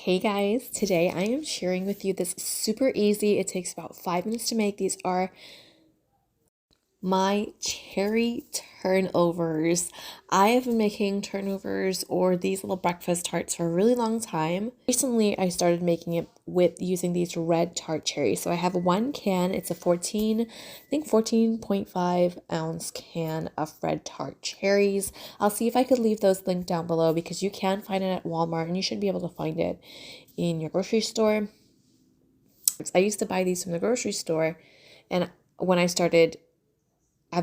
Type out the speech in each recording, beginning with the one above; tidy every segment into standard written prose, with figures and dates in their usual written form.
Hey guys, today I am sharing with you this super easy, it takes about 5 minutes to make. These are my cherry turnovers. I have been making turnovers or these little breakfast tarts for a really long time. Recently, I started making it with using these red tart cherries. So I have one can, it's a 14.5 ounce can of red tart cherries. I'll see if I could leave those linked down below because you can find it at Walmart and you should be able to find it in your grocery store. I used to buy these from the grocery store, and when I've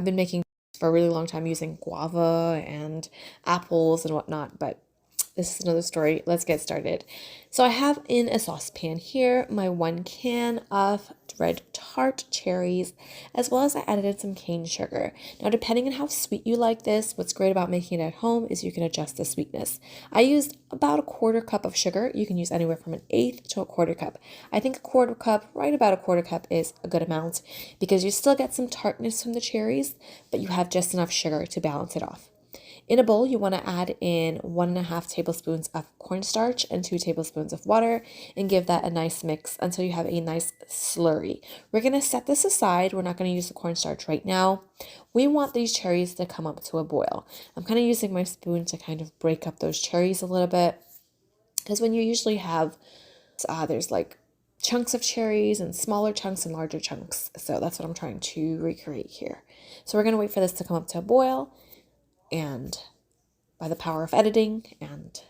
been making for a really long time using guava and apples and whatnot, but this is another story. Let's get started. So I have in a saucepan here my 1 can of red tart cherries, as well as I added in some cane sugar. Now, depending on how sweet you like this, what's great about making it at home is you can adjust the sweetness. I used about a 1/4 cup of sugar. You can use anywhere from an 1/8 to a 1/4 cup. I think a 1/4 cup, right about a 1/4 cup is a good amount because you still get some tartness from the cherries, but you have just enough sugar to balance it off. In a bowl, you want to add in 1.5 tablespoons of cornstarch and 2 tablespoons of water and give that a nice mix until you have a nice slurry. We're going to set this aside. We're not going to use the cornstarch right now. We want these cherries to come up to a boil. I'm kind of using my spoon to kind of break up those cherries a little bit because when you usually have, there's like chunks of cherries and smaller chunks and larger chunks. So that's what I'm trying to recreate here. So we're going to wait for this to come up to a boil. And by the power of editing and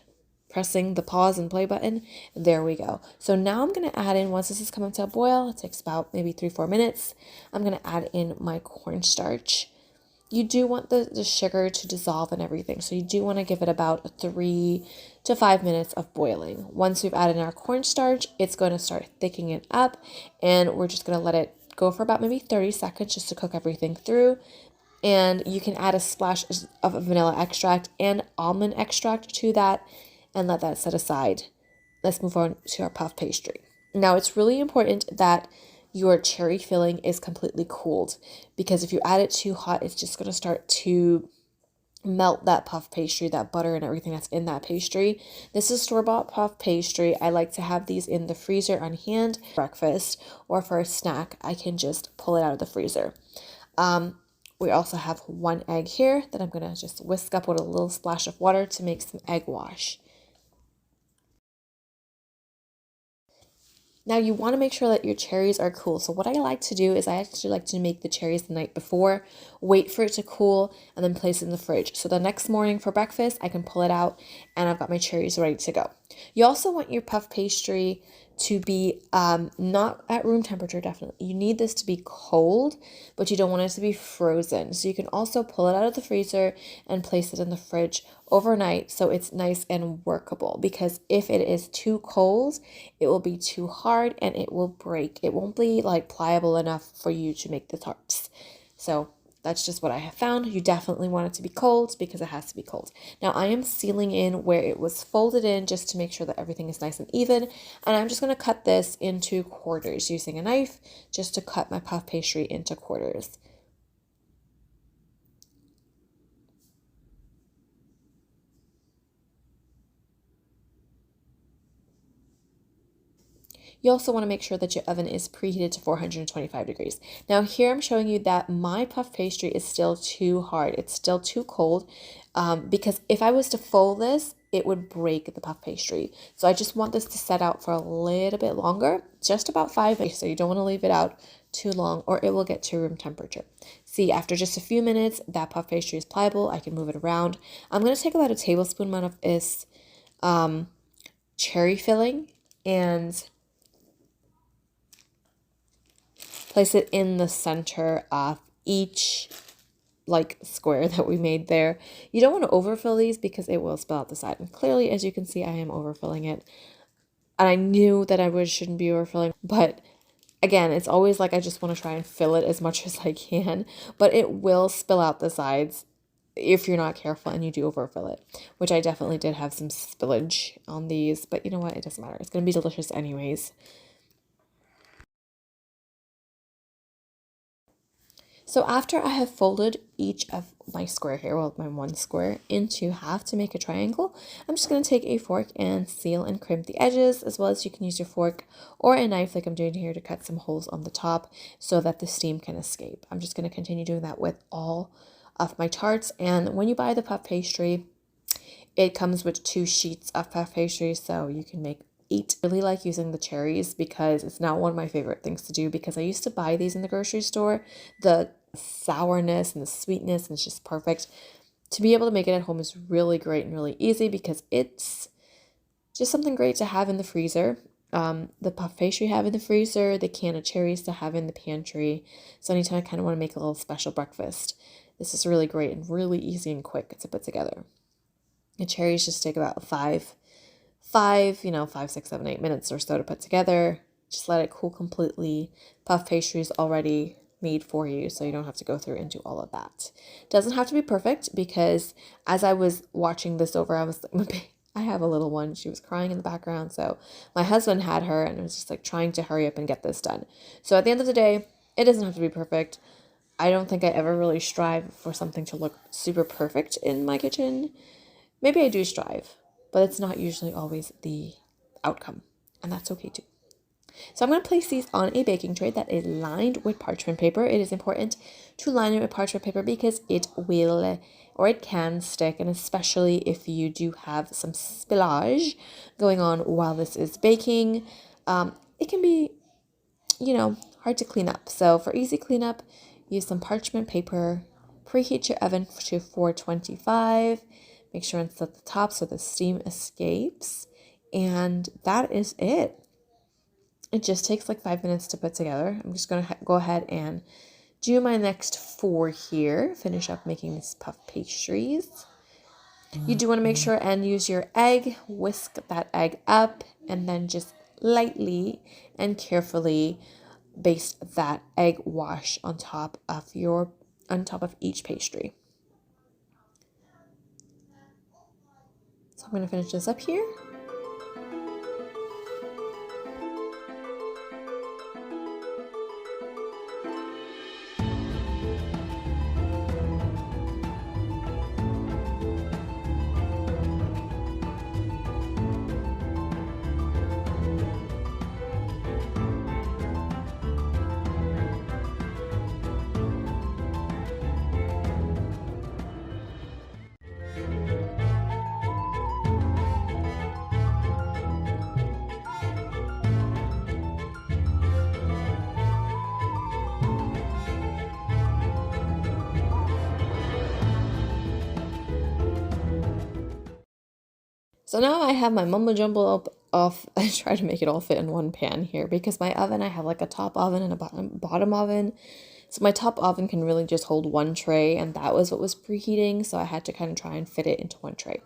pressing the pause and play button, there we go. So now I'm going to add in, once this is coming to a boil, it takes about maybe 3-4 minutes, I'm going to add in my cornstarch. You do want the sugar to dissolve and everything, so you do want to give it about 3 to 5 minutes of boiling. Once we've added in our cornstarch, it's going to start thickening it up, and we're just going to let it go for about maybe 30 seconds just to cook everything through. And you can add a splash of vanilla extract and almond extract to that and let that set aside. Let's move on to our puff pastry. Now, it's really important that your cherry filling is completely cooled because if you add it too hot, it's just going to start to melt that puff pastry, that butter and everything that's in that pastry. This is store-bought puff pastry. I like to have these in the freezer on hand. Breakfast or for a snack, I can just pull it out of the freezer. We also have 1 egg here that I'm going to just whisk up with a little splash of water to make some egg wash. Now you want to make sure that your cherries are cool. So what I like to do is I actually like to make the cherries the night before, wait for it to cool, and then place it in the fridge. So the next morning for breakfast, I can pull it out and I've got my cherries ready to go. You also want your puff pastry to be not at room temperature, definitely. You need this to be cold, but you don't want it to be frozen. So you can also pull it out of the freezer and place it in the fridge overnight so it's nice and workable, because if it is too cold, it will be too hard and it will break. It won't be like pliable enough for you to make the tarts. So that's just what I have found. You definitely want it to be cold because it has to be cold. Now I am sealing in where it was folded in just to make sure that everything is nice and even. And I'm just going to cut this into quarters using a knife just to cut my puff pastry into quarters. You also want to make sure that your oven is preheated to 425 degrees. Now here I'm showing you that my puff pastry is still too hard. It's still too cold because if I was to fold this, it would break the puff pastry. So I just want this to set out for a little bit longer, just about 5 minutes. So you don't want to leave it out too long or it will get to room temperature. See, after just a few minutes, that puff pastry is pliable. I can move it around. I'm going to take about a tablespoon amount of this cherry filling and place it in the center of each like square that we made there. You don't want to overfill these because it will spill out the side. And clearly, as you can see, I am overfilling it. And I knew that shouldn't be overfilling, but again, it's always like I just want to try and fill it as much as I can, but it will spill out the sides if you're not careful and you do overfill it, which I definitely did have some spillage on these, but you know what? It doesn't matter. It's going to be delicious anyways. So after I have folded each of my square here, well, my one square, into half to make a triangle, I'm just going to take a fork and seal and crimp the edges, as well as you can use your fork or a knife like I'm doing here to cut some holes on the top so that the steam can escape. I'm just going to continue doing that with all of my tarts. And when you buy the puff pastry, it comes with 2 sheets of puff pastry, so you can make 8. I really like using the cherries because it's not one of my favorite things to do, because I used to buy these in the grocery store. The sourness and the sweetness, and it's just perfect. To be able to make it at home is really great and really easy because it's just something great to have in the freezer. The puff pastry have in the freezer, the can of cherries to have in the pantry. So anytime I kind of want to make a little special breakfast, this is really great and really easy and quick to put together. The cherries just take about 5, 6, 7, 8 minutes or so to put together. Just let it cool completely. Puff pastry is already made for you, so you don't have to go through and do all of that. Doesn't have to be perfect, because as I was watching this over, I was like, I have a little one. She was crying in the background, so my husband had her, and I was just like trying to hurry up and get this done. So at the end of the day, it doesn't have to be perfect. I don't think I ever really strive for something to look super perfect in my kitchen. Maybe I do strive, but it's not usually always the outcome, and that's okay too. So I'm going to place these on a baking tray that is lined with parchment paper. It is important to line it with parchment paper because it will, or it can stick, and especially if you do have some spillage going on while this is baking, it can be, hard to clean up. So for easy cleanup, use some parchment paper, preheat your oven to 425, make sure and set the top so the steam escapes, and that is it. It just takes like 5 minutes to put together. I'm just going to go ahead and do my next 4 here. Finish up making these puff pastries. You do want to make sure and use your egg. Whisk that egg up and then just lightly and carefully baste that egg wash on top of each pastry. So I'm going to finish this up here. So now I have my mumbo jumbo up off. I try to make it all fit in one pan here because my oven, I have like a top oven and a bottom oven. So my top oven can really just hold one tray, and that was what was preheating. So I had to kind of try and fit it into one tray.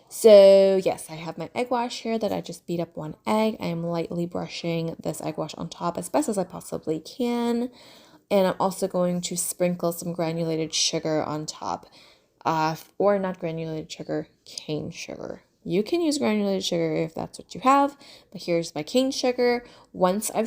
So yes, I have my egg wash here that I just beat up 1 egg. I am lightly brushing this egg wash on top as best as I possibly can. And I'm also going to sprinkle some granulated sugar on top. Or not granulated sugar, cane sugar. You can use granulated sugar if that's what you have, but here's my cane sugar. Once I've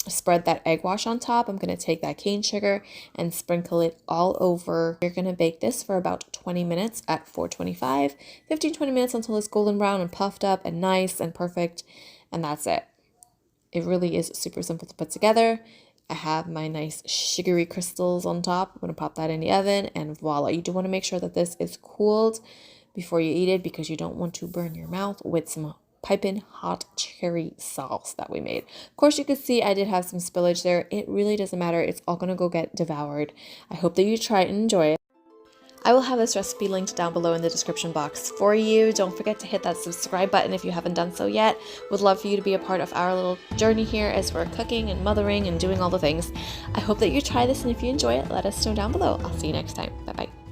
spread that egg wash on top, I'm going to take that cane sugar and sprinkle it all over. You're going to bake this for about 20 minutes at 425, 15-20 minutes until it's golden brown and puffed up and nice and perfect, and that's it. It really is super simple to put together. I have my nice sugary crystals on top. I'm going to pop that in the oven, and voila. You do want to make sure that this is cooled before you eat it because you don't want to burn your mouth with some piping hot cherry sauce that we made. Of course, you can see I did have some spillage there. It really doesn't matter. It's all going to go get devoured. I hope that you try it and enjoy it. I will have this recipe linked down below in the description box for you. Don't forget to hit that subscribe button if you haven't done so yet. Would love for you to be a part of our little journey here as we're cooking and mothering and doing all the things. I hope that you try this, and if you enjoy it, let us know down below. I'll see you next time. Bye-bye.